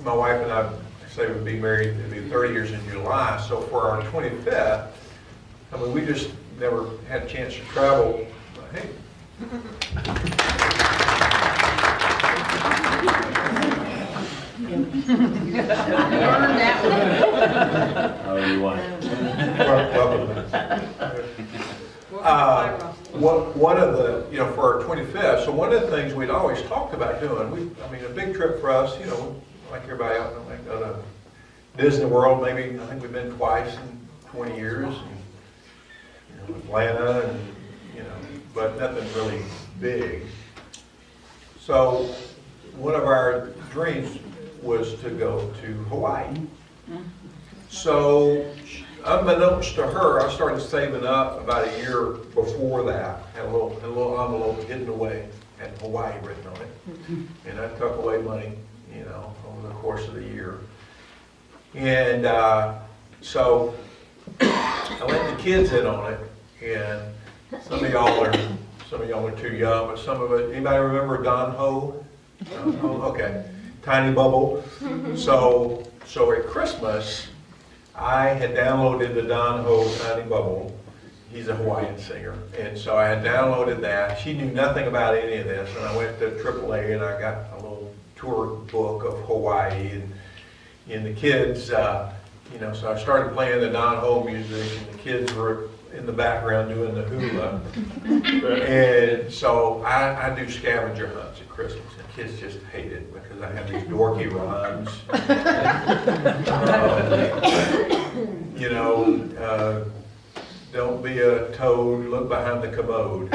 my wife and I say we'd be married, it'd be 30 years in July. So for our 25th, I mean, we just never had a chance to travel. Hey. Oh, you want? One of the, for our 25th, so one of the things we'd always talked about doing, a big trip for us, like everybody else, like go to Disney World, maybe, I think we've been twice in 20 years, and, Atlanta, and, but nothing really big. So one of our dreams was to go to Hawaii. So, unbeknownst to her, I started saving up about a year before that. Had a little envelope hidden away, had Hawaii written on it, and I took away money, over the course of the year. And so I let the kids in on it, and some of y'all are too young, but some of it. Anybody remember Don Ho? Okay, Tiny Bubble. So at Christmas, I had downloaded the Don Ho Tiny Bubble. He's a Hawaiian singer. And so I had downloaded that. She knew nothing about any of this. And I went to AAA and I got a little tour book of Hawaii. And the kids, so I started playing the Don Ho music and the kids were in the background doing the hula. And so I do scavenger hunts at Christmas. And kids just hate it because I have these dorky rhymes. Don't be a toad, look behind the commode.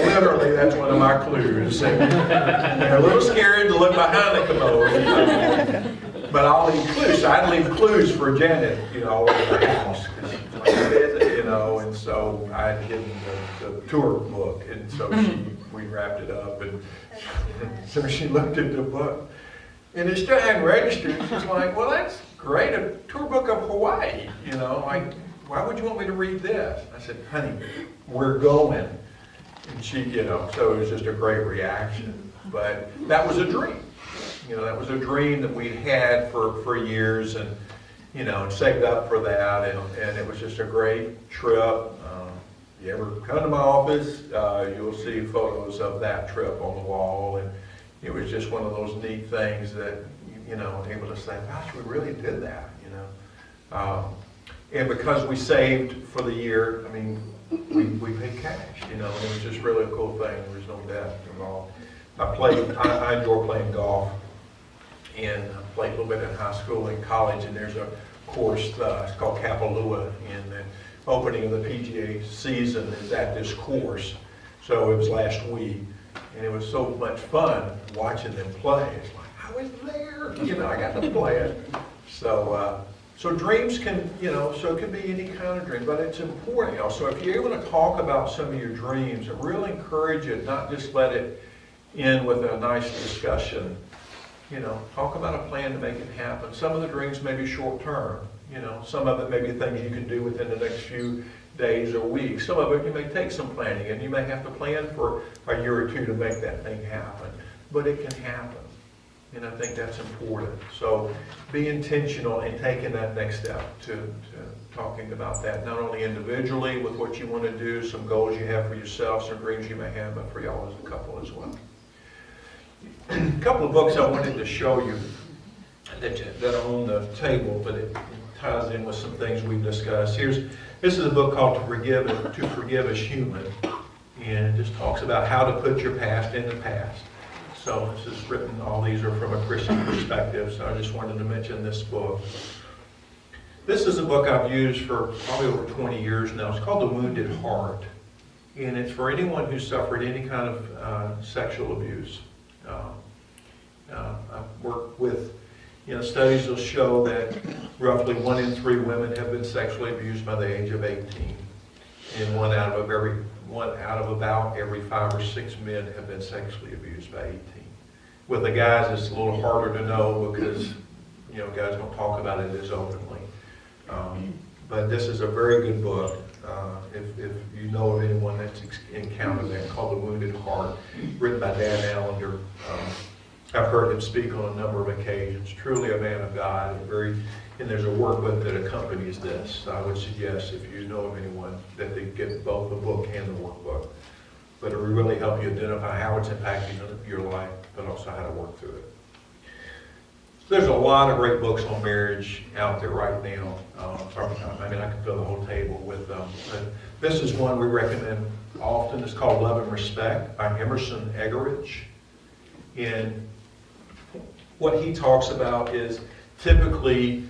Literally, that's one of my clues. They're a little scared to look behind the commode, but I'll leave clues. So I'd leave clues for Janet, all over the house. And so I had hidden the tour book, and so we wrapped it up, and so she looked at the book, and it still hadn't registered. She's like, well, that's great, a tour book of Hawaii, like, why would you want me to read this? I said, honey, we're going. And she, so it was just a great reaction. But that was a dream. That was a dream that we'd had for years, and, saved up for that, and it was just a great trip. You ever come to my office, you'll see photos of that trip on the wall, and it was just one of those neat things that, able to say, gosh, we really did that, and because we saved for the year, we paid cash, it was just really a cool thing. There was no debt involved. I enjoy playing golf, and I played a little bit in high school and college, and there's a course, it's called Kapalua, and the opening of the PGA season is at this course. So it was last week, and it was so much fun watching them play. It's like, I was there, I got to play it. So dreams can, so it can be any kind of dream, but it's important. So if you're able to talk about some of your dreams, I really encourage you not just let it end with a nice discussion. Talk about a plan to make it happen. Some of the dreams may be short term. Some of it may be things you can do within the next few days or weeks. Some of it you may take some planning, and you may have to plan for a year or two to make that thing happen. But it can happen. And I think that's important. So be intentional in taking that next step to talking about that, not only individually with what you want to do, some goals you have for yourself, some dreams you may have, but for y'all as a couple as well. A couple of books I wanted to show you that are on the table, but it ties in with some things we've discussed. This is a book called To Forgive as Human, and it just talks about how to put your past in the past. So this is written, all these are from a Christian perspective, so I just wanted to mention this book. This is a book I've used for probably over 20 years now. It's called The Wounded Heart, and it's for anyone who suffered any kind of sexual abuse. I've worked with, studies will show that roughly 1 in 3 women have been sexually abused by the age of 18, and one out of about every 5 or 6 men have been sexually abused by 18. With the guys, it's a little harder to know because, guys don't talk about it as openly. But this is a very good book. If you know of anyone that's encountered that, called The Wounded Heart, written by Dan Allender. I've heard him speak on a number of occasions. Truly a man of God, and there's a workbook that accompanies this. I would suggest, if you know of anyone, that they get both the book and the workbook. But it will really help you identify how it's impacting your life, but also how to work through it. There's a lot of great books on marriage out there right now. I mean, I can fill the whole table with them. But this is one we recommend often. It's called Love and Respect by Emerson Eggerichs. And what he talks about is typically,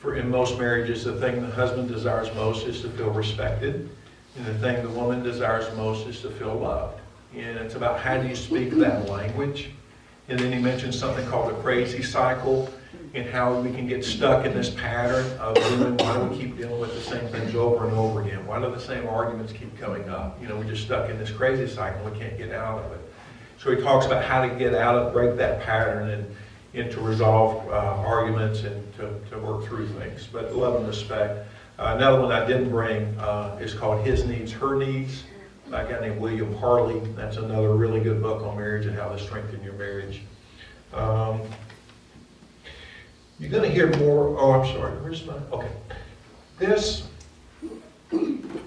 in most marriages, the thing the husband desires most is to feel respected. And the thing the woman desires most is to feel loved. And it's about how do you speak that language. And then he mentions something called the crazy cycle and how we can get stuck in this pattern of why do we keep dealing with the same things over and over again? Why do the same arguments keep coming up? We're just stuck in this crazy cycle. We can't get out of it. So he talks about how to get out of, break that pattern and to resolve arguments and to work through things. But love and respect. Another one I didn't bring is called His Needs, Her Needs, by a guy named William Harley. That's another really good book on marriage and how to strengthen your marriage. You're going to hear more. Oh, I'm sorry. Where's my? Okay.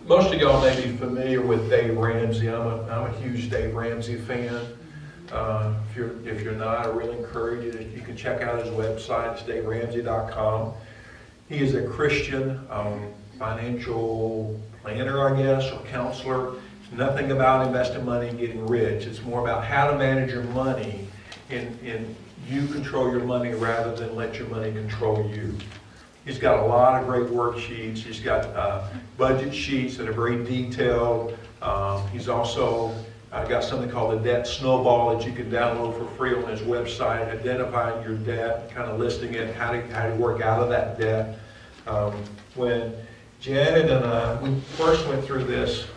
Most of y'all may be familiar with Dave Ramsey. I'm a huge Dave Ramsey fan. If you're not, I really encourage you that you can check out his website. It's daveramsey.com. He is a Christian financial planner, I guess, or counselor. It's nothing about investing money and getting rich. It's more about how to manage your money and you control your money rather than let your money control you. He's got a lot of great worksheets. He's got budget sheets that are very detailed. He's also got something called the Debt Snowball that you can download for free on his website, identifying your debt, kind of listing it, how to work out of that debt. When Janet and I, we first went through this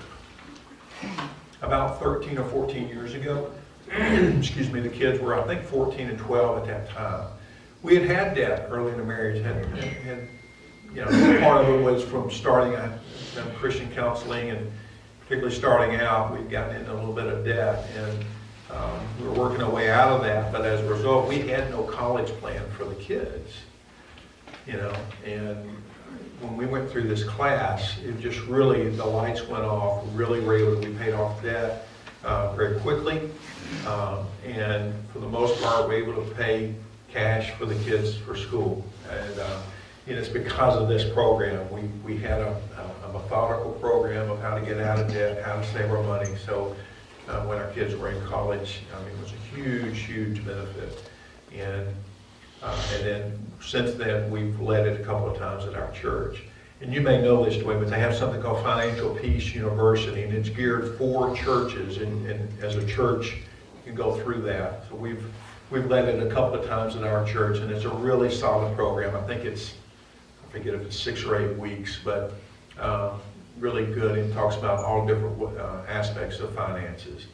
about 13 or 14 years ago. Excuse me, the kids were, I think, 14 and 12 at that time. We had debt early in the marriage. Part of it was from starting Christian counseling, and particularly starting out, we'd gotten into a little bit of debt, and we were working our way out of that. But as a result, we had no college plan for the kids, And when we went through this class, it just really, the lights went off. We really were able to, we paid off debt very quickly, and for the most part, we were able to pay cash for the kids for school. And it's because of this program. We had a methodical program of how to get out of debt, how to save our money. So when our kids were in college, it was a huge, huge benefit. And then since then, we've led it a couple of times at our church. And you may know this, Dwayne, but they have something called Financial Peace University, and it's geared for churches. And as a church, you can go through that. So we've led it a couple of times at our church, and it's a really solid program. I think I forget if it's 6 or 8 weeks, but really good. It talks about all different aspects of finances.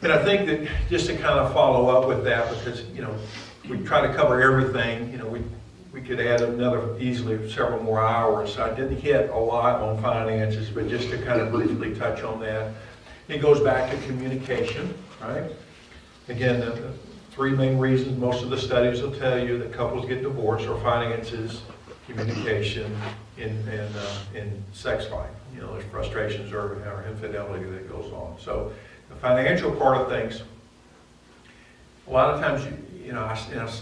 And I think that just to kind of follow up with that, because, we try to cover everything, we could add another easily several more hours. I didn't hit a lot on finances, but just to kind of briefly touch on that. It goes back to communication, right? Again, the 3 main reasons most of the studies will tell you that couples get divorced are finances, communication, and sex life. There's frustrations or infidelity that goes on. So the financial part of things, a lot of times,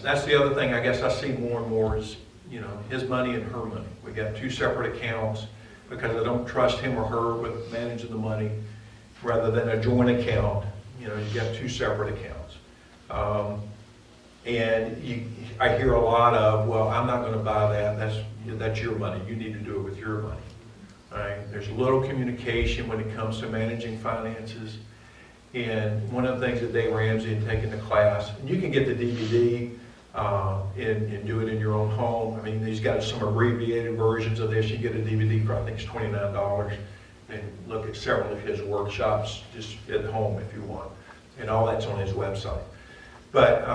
that's the other thing I guess I see more and more is, his money and her money. We got 2 separate accounts because I don't trust him or her with managing the money rather than a joint account. You've got 2 separate accounts. I hear a lot of, well, I'm not going to buy that. That's your money. You need to do it with your money. All right? There's little communication when it comes to managing finances. And one of the things that Dave Ramsey had taken the class, and you can get the DVD and do it in your own home. He's got some abbreviated versions of this. You get a DVD for, I think it's $29, and look at several of his workshops just at home if you want. And all that's on his website. But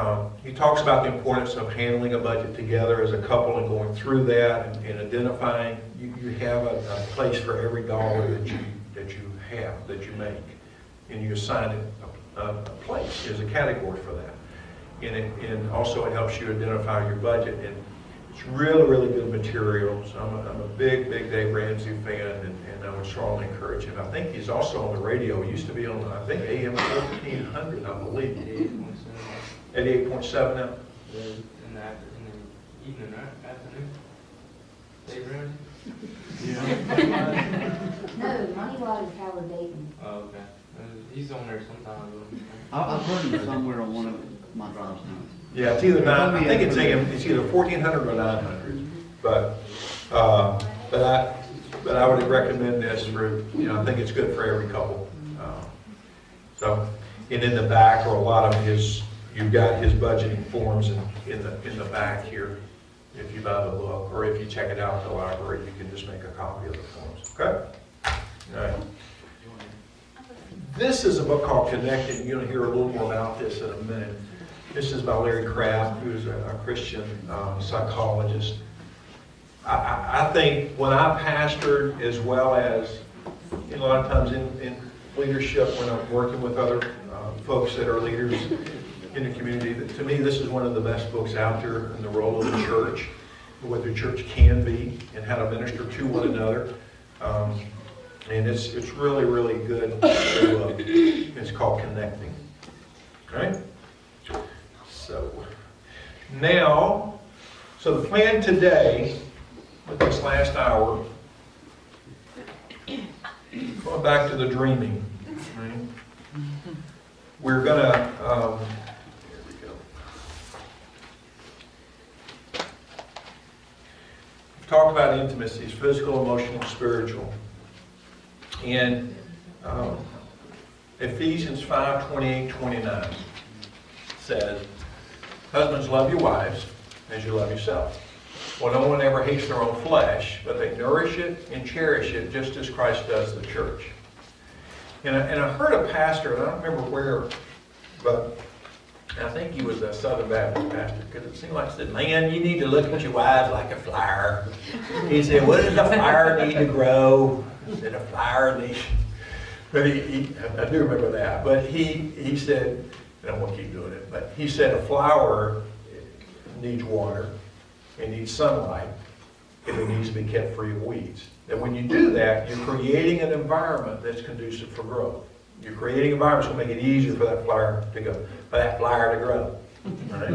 he talks about the importance of handling a budget together as a couple and going through that and identifying you have a place for every dollar that you make, and you assign it a place as a category for that. and also it helps you identify your budget. And it's really, really good material. So I'm a big Dave Ramsey fan, and I would strongly encourage him. I think he's also on the radio. He used to be on, I think, AM 1400, I believe. 88.7 now. In the evening, right? Afternoon? Dave Ramsey? No, Moneywise is Howard Dayton. Oh, okay. He's on there sometimes. I've heard him somewhere on one of my drives now. Yeah, it's either I think it's AM, it's either 1400 or 900. But I would recommend this for, I think it's good for every couple. So, and in the back are a lot of his, you've got his budgeting forms in the back here. If you buy the book, or if you check it out at the library, you can just make a copy of the forms, okay? All right. This is a book called Connected. You're going to hear a little more about this in a minute. This is by Larry Kraft, who's a Christian psychologist. I think when I pastored, as well as a lot of times in leadership, when I'm working with other folks that are leaders in the community, that to me this is one of the best books out there in the role of the church, what the church can be, and how to minister to one another. And it's really, really good. It's called Connecting. Okay? So now, so the plan today, with this last hour, going back to the dreaming, right? We're gonna, here we go. We've talked about intimacies, physical, emotional, spiritual. And Ephesians 5:28-29 says, husbands, love your wives as you love yourself. Well, no one ever hates their own flesh, but they nourish it and cherish it just as Christ does the church. And I heard a pastor, and I don't remember where, but I think he was a Southern Baptist pastor, because it seemed like he said, man, you need to look at your wives like a flower. He said, what does a flower need to grow? He said, a flower needs... But I do remember that. But he said, and I won't keep doing it, but he said a flower needs water, it needs sunlight, and it needs to be kept free of weeds. And when you do that, you're creating an environment that's conducive for growth. You're creating environments that make it easier for that flower to grow. Right?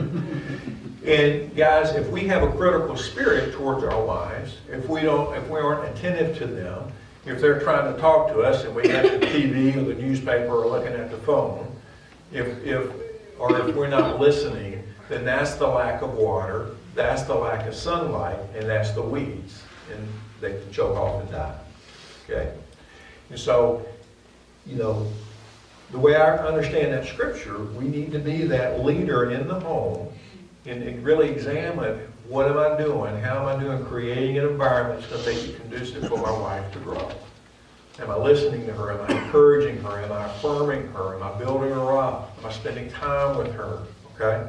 And guys, if we have a critical spirit towards our wives, if we aren't attentive to them, if they're trying to talk to us and we have the TV or the newspaper or looking at the phone, if we're not listening, then that's the lack of water, that's the lack of sunlight, and that's the weeds, and they can choke off and die. Okay? And so, the way I understand that scripture, we need to be that leader in the home and really examine, what am I doing? How am I doing creating an environment that's going to make it conducive for my wife to grow? Am I listening to her? Am I encouraging her? Am I affirming her? Am I building her up? Am I spending time with her? Okay?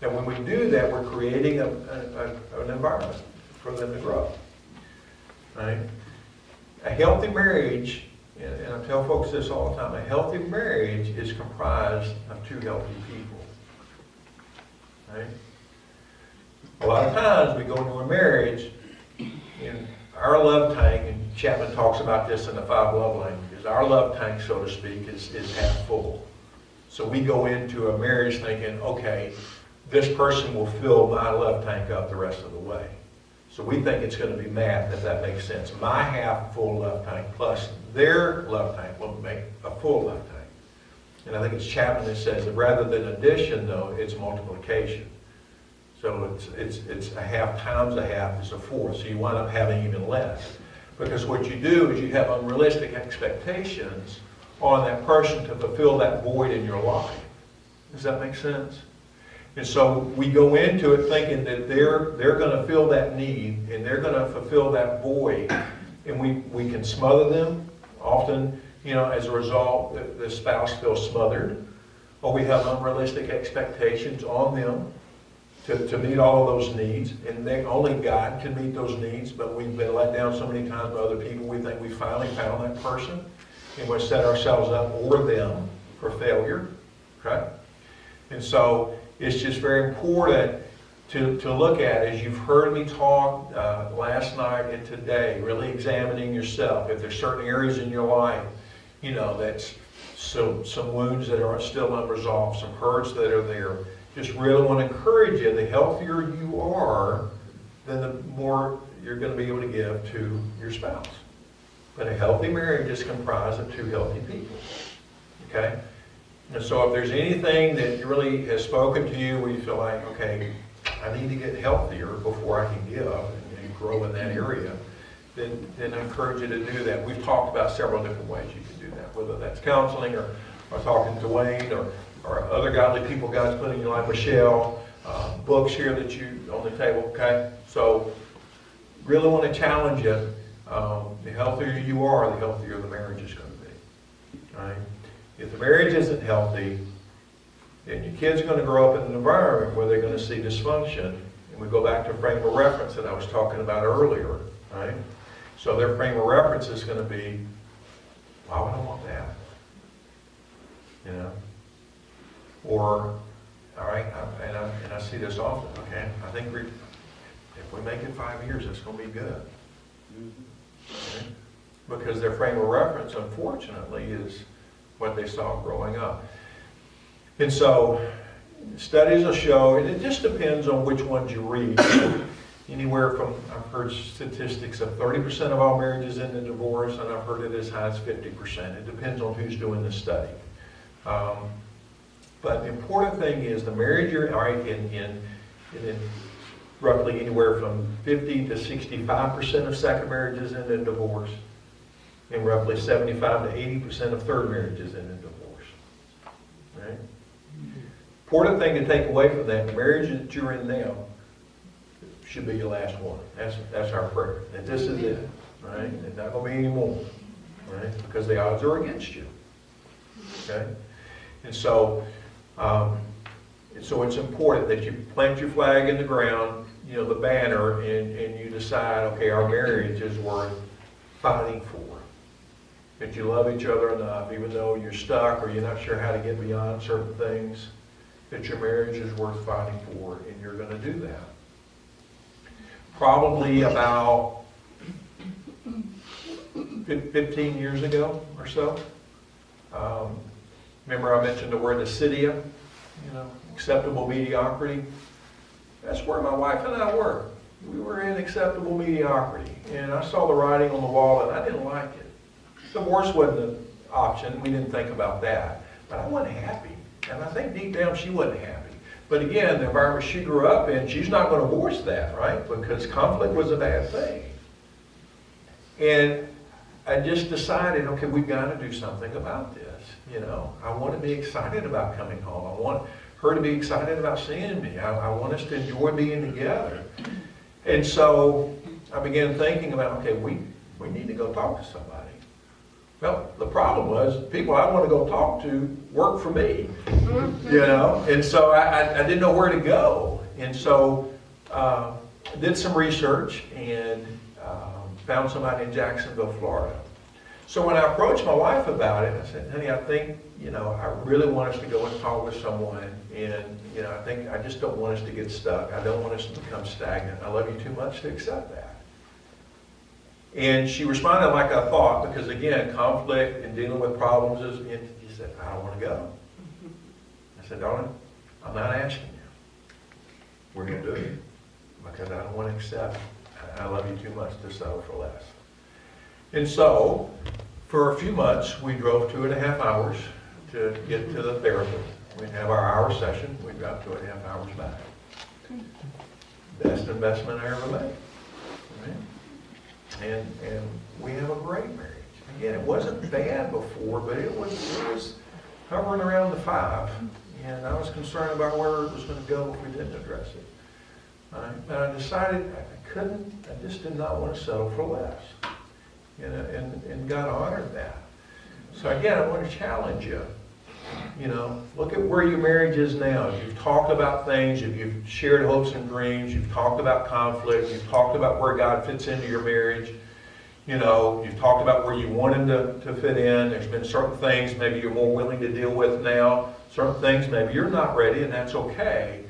And when we do that, we're creating an environment for them to grow. Right? A healthy marriage, and I tell folks this all the time, a healthy marriage is comprised of two healthy people. Right? A lot of times we go into a marriage, and our love tank, and Chapman talks about this in the 5 love languages, our love tank, so to speak, is half full. So we go into a marriage thinking, okay, this person will fill my love tank up the rest of the way. So we think it's going to be math, if that makes sense. My half full love tank plus their love tank will make a full love tank. And I think it's Chapman that says that rather than addition, though, it's multiplication. So it's a half times a half is a 4. So you wind up having even less. Because what you do is you have unrealistic expectations on that person to fulfill that void in your life. Does that make sense? And so we go into it thinking that they're going to fill that need and they're going to fulfill that void. And we can smother them. Often, as a result, the spouse feels smothered. Or we have unrealistic expectations on them to meet all of those needs. And only God can meet those needs, but we've been let down so many times by other people. We think we finally found that person. And we set ourselves up or them for failure. Okay? And so it's just very important to look at, as you've heard me talk last night and today, really examining yourself. If there's certain areas in your life, that's some wounds that are still unresolved, some hurts that are there. Just really want to encourage you, the healthier you are, then the more you're going to be able to give to your spouse. But a healthy marriage is comprised of two healthy people. Okay? And so if there's anything that really has spoken to you where you feel like, okay, I need to get healthier before I can give and grow in that area, then I encourage you to do that. We've talked about several different ways you can do that, whether that's counseling or talking to Wayne or other godly people God's put in your life, Michelle, books here that you on the table, okay? So really want to challenge you. The healthier you are, the healthier the marriage is going to be. Right? If the marriage isn't healthy, then your kids are going to grow up in an environment where they're going to see dysfunction. And we go back to frame of reference that I was talking about earlier. Right? So their frame of reference is going to be, why would I want that? Or, all right, and I see this often, okay? I think if we make it 5 years, it's going to be good. Okay? Because their frame of reference, unfortunately, is what they saw growing up. And so, studies will show, and it just depends on which ones you read. Anywhere from, I've heard statistics of 30% of all marriages end in divorce, and I've heard it as high as 50%. It depends on who's doing the study. But the important thing is the marriage you're, all right, in roughly anywhere from 50 to 65% of second marriages end in divorce, and roughly 75 to 80% of third marriages end in divorce. Right? Important thing to take away from that, the marriage that you're in now should be your last one. That's our prayer. That this is it. Right? There's not going to be any more. Right? Because the odds are against you. Okay? And so, it's important that you plant your flag in the ground, the banner, and you decide, okay, our marriage is worth fighting for. That you love each other enough, even though you're stuck or you're not sure how to get beyond certain things, that your marriage is worth fighting for, and you're going to do that. Probably about 15 years ago or so. Remember I mentioned the word acedia, acceptable mediocrity. That's where my wife and I were. We were in acceptable mediocrity. And I saw the writing on the wall and I didn't like it. Divorce wasn't an option. We didn't think about that. But I wasn't happy. And I think deep down she wasn't happy. But again, the environment she grew up in, she's not going to voice that, right? Because conflict was a bad thing. And I just decided, okay, we've got to do something about this. I want to be excited about coming home. I want her to be excited about seeing me. I want us to enjoy being together. And so I began thinking about, okay, we need to go talk to somebody. Well, the problem was people I want to go talk to work for me, and so I didn't know where to go. And so did some research and found somebody in Jacksonville, Florida. So when I approached my wife about it, I said, honey, I think, I really want us to go and talk with someone. And, I just don't want us to get stuck. I don't want us to become stagnant. I love you too much to accept that. And she responded like I thought, because again, conflict and dealing with problems is, and she said, I don't want to go. I said, darling, I'm not asking you. We're going to do it because I don't want to accept. I love you too much to settle for less. And so, for a few months, we drove 2.5 hours to get to the therapist. We'd have our hour session. We'd drive 2.5 hours back. Best investment I ever made. Right? And we have a great marriage. Again, it wasn't bad before, but it was hovering around the 5. And I was concerned about where it was going to go if we didn't address it. And I decided I just did not want to settle for less. And God honored that. So again, I want to challenge you. Look at where your marriage is now. You've talked about things, you've shared hopes and dreams, you've talked about conflict, you've talked about where God fits into your marriage. You know, you've talked about where you want him to fit in. There's been certain things maybe you're more willing to deal with now. Certain things maybe you're not ready, and that's okay.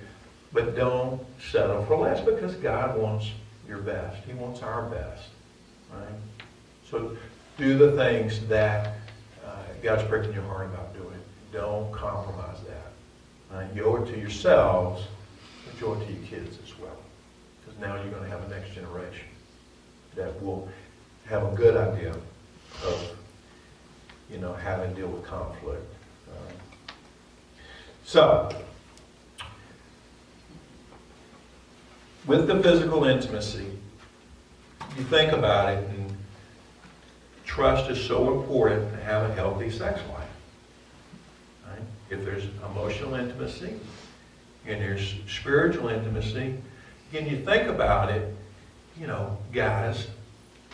But don't settle for less, because God wants your best. He wants our best, right? So do the things that God's pricking your heart about doing. Don't compromise that. Right? You owe it to yourselves, but you owe it to your kids as well. Because now you're going to have a next generation that will have a good idea of, you know, how to deal with conflict. So, with the physical intimacy, you think about it, and trust is so important to have a healthy sex life. Right? If there's emotional intimacy and there's spiritual intimacy, again, you think about it, you know, guys,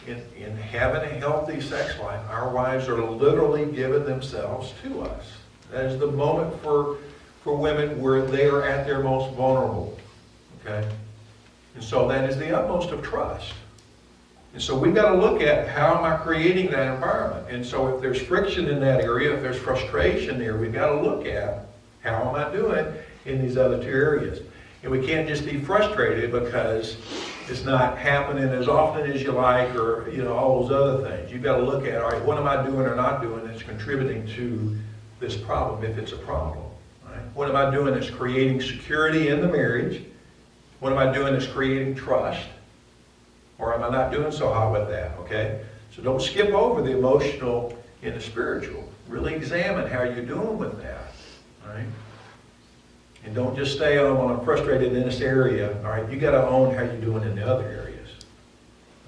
in having a healthy sex life, our wives are literally giving themselves to us. That is the moment for women where they are at their most vulnerable. Okay? And so that is the utmost of trust. And so we've got to look at, how am I creating that environment? And so if there's friction in that area, if there's frustration there, we've got to look at, how am I doing in these other two areas? And we can't just be frustrated because it's not happening as often as you like, or, you know, all those other things. You've got to look at, all right, what am I doing or not doing that's contributing to this problem, if it's a problem? Right? What am I doing that's creating security in the marriage? What am I doing that's creating trust? Or am I not doing so hot with that? Okay? So don't skip over the emotional and the spiritual. Really examine how you're doing with that. All right? And don't just stay on, I'm frustrated in this area. All right? You got to own how you're doing in the other areas.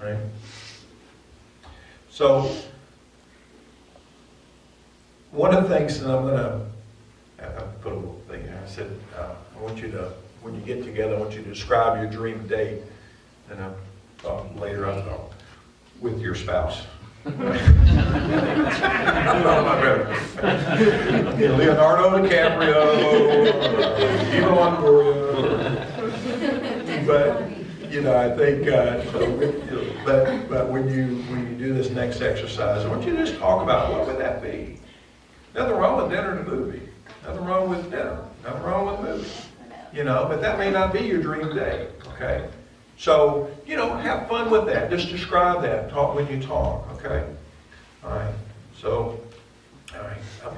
Right? So, one of the things that I'm going to, I put a little thing here. I said, I want you to, when you get together, I want you to describe your dream date. And I thought later, I thought, with your spouse. Leonardo DiCaprio, Eva Longoria. But, you know, I think, but when you do this next exercise, I want you to just talk about, what would that be? Nothing wrong with dinner and a movie. Nothing wrong with dinner. Nothing wrong with movies. You know, but that may not be your dream date, okay? So, you know, have fun with that. Just describe that. Talk when you talk, okay? All right. So, all right. I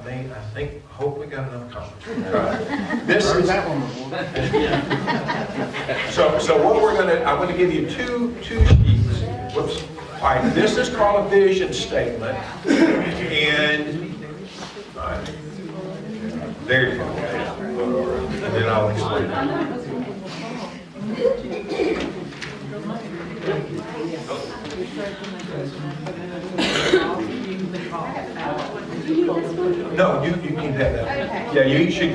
think, hope we got enough comments. All right. This is that one before. So what we're gonna, I'm gonna give you two sheets. Whoops. All right. This is called a vision statement, and all right. There you go. And then I'll explain it. No, you can have that. Okay. Yeah, you should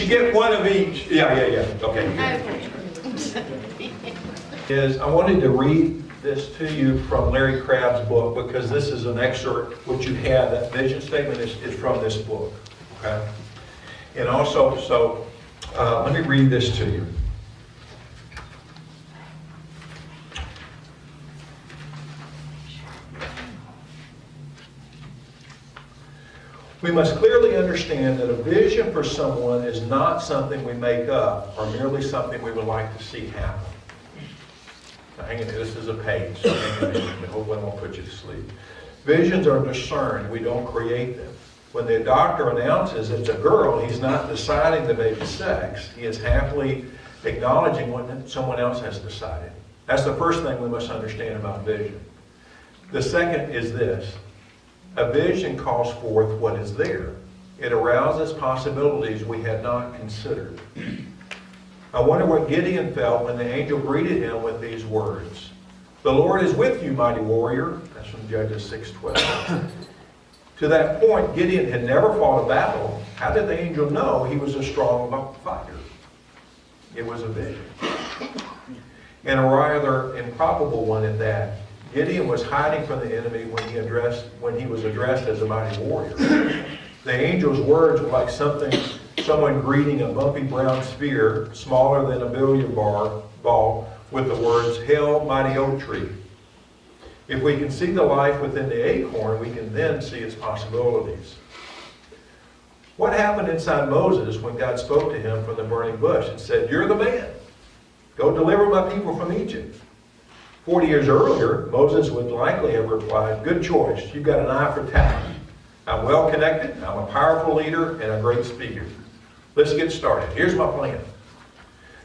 get one of each. Yeah. Okay. I wanted to read this to you from Larry Crabb's book, because this is an excerpt. What you have, that vision statement is from this book. Okay. And also, so let me read this to you. We must clearly understand that a vision for someone is not something we make up, or merely something we would like to see happen. Now, hang in there. This is a page, so hang in there. Hopefully I won't put you to sleep. Visions are discerned. We don't create them. When the doctor announces it's a girl, he's not deciding the baby's sex. He is happily acknowledging what someone else has decided. That's the first thing we must understand about vision. The second is this. A vision calls forth what is there. It arouses possibilities we had not considered. I wonder what Gideon felt when the angel greeted him with these words. The Lord is with you, mighty warrior. That's from Judges 6:12. To that point, Gideon had never fought a battle. How did the angel know he was a strong fighter? It was a vision. And a rather improbable one at that. Gideon was hiding from the enemy when he was addressed as a mighty warrior. The angel's words were like someone greeting a bumpy brown sphere, smaller than a billiard ball, with the words, "Hail, mighty oak tree." If we can see the life within the acorn, we can then see its possibilities. What happened inside Moses when God spoke to him from the burning bush and said, "You're the man. Go deliver my people from Egypt"? 40 years earlier, Moses would likely have replied, "Good choice. You've got an eye for talent. I'm well connected, I'm a powerful leader, and a great speaker. Let's get started. Here's my plan."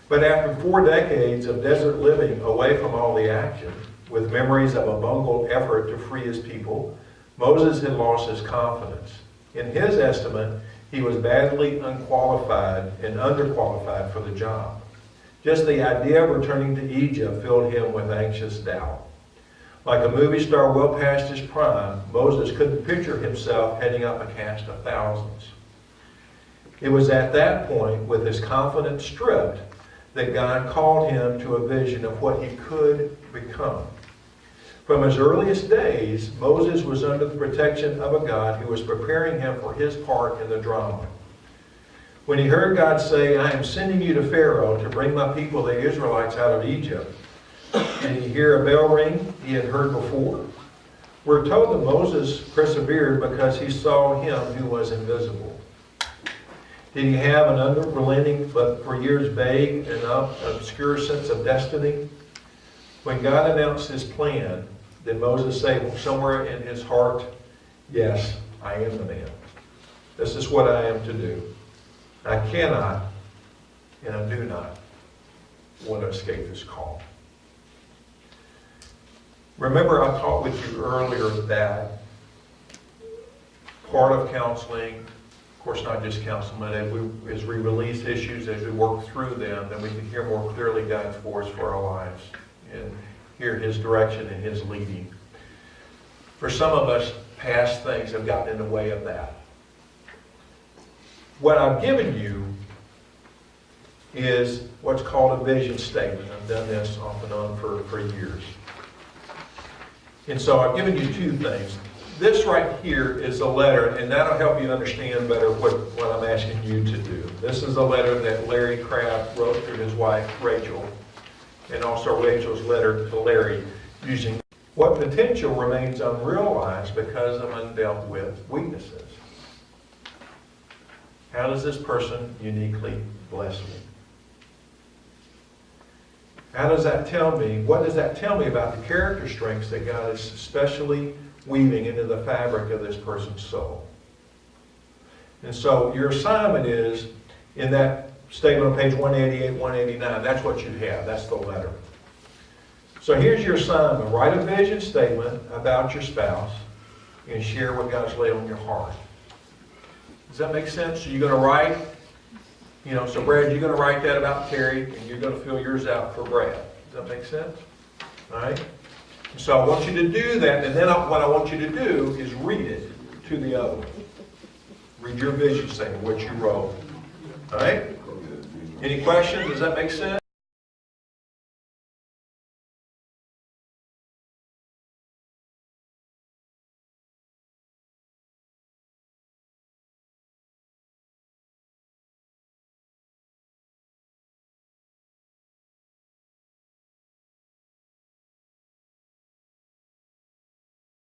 But after 4 decades of desert living away from all the action, with memories of a bungled effort to free his people, Moses had lost his confidence. In his estimate, he was badly unqualified and underqualified for the job. Just the idea of returning to Egypt filled him with anxious doubt. Like a movie star well past his prime, Moses couldn't picture himself heading up a cast of thousands. It was at that point, with his confidence stripped, that God called him to a vision of what he could become. From his earliest days, Moses was under the protection of a God who was preparing him for his part in the drama. When he heard God say, "I am sending you to Pharaoh to bring my people, the Israelites, out of Egypt," did he hear a bell ring he had heard before? We're told that Moses persevered because he saw him who was invisible. Did he have an unrelenting but for years vague and obscure sense of destiny? When God announced his plan, did Moses say somewhere in his heart, "Yes, I am the man. This is what I am to do. I cannot and I do not want to escape this call"? Remember, I talked with you earlier that part of counseling, of course not just counseling, but as we release issues, as we work through them, then we can hear more clearly God's voice for our lives and hear his direction and his leading. For some of us, past things have gotten in the way of that. What I've given you is what's called a vision statement. I've done this off and on for years. And so I've given you 2 things. This right here is a letter, and that'll help you understand better what I'm asking you to do. This is a letter that Larry Craft wrote to his wife, Rachel, and also Rachel's letter to Larry, using what potential remains unrealized because of undealt with weaknesses. How does this person uniquely bless me? How does that tell me? What does that tell me about the character strengths that God is especially weaving into the fabric of this person's soul? And so your assignment is, in that statement on page 188, 189, that's what you have. That's the letter. So here's your assignment. Write a vision statement about your spouse and share what God's laid on your heart. Does that make sense? So you're going to write, so Brad, you're going to write that about Terry, and you're going to fill yours out for Brad. Does that make sense? All right? So I want you to do that, and then what I want you to do is read it to the other one. Read your vision statement, what you wrote. All right? Any questions? Does that make sense?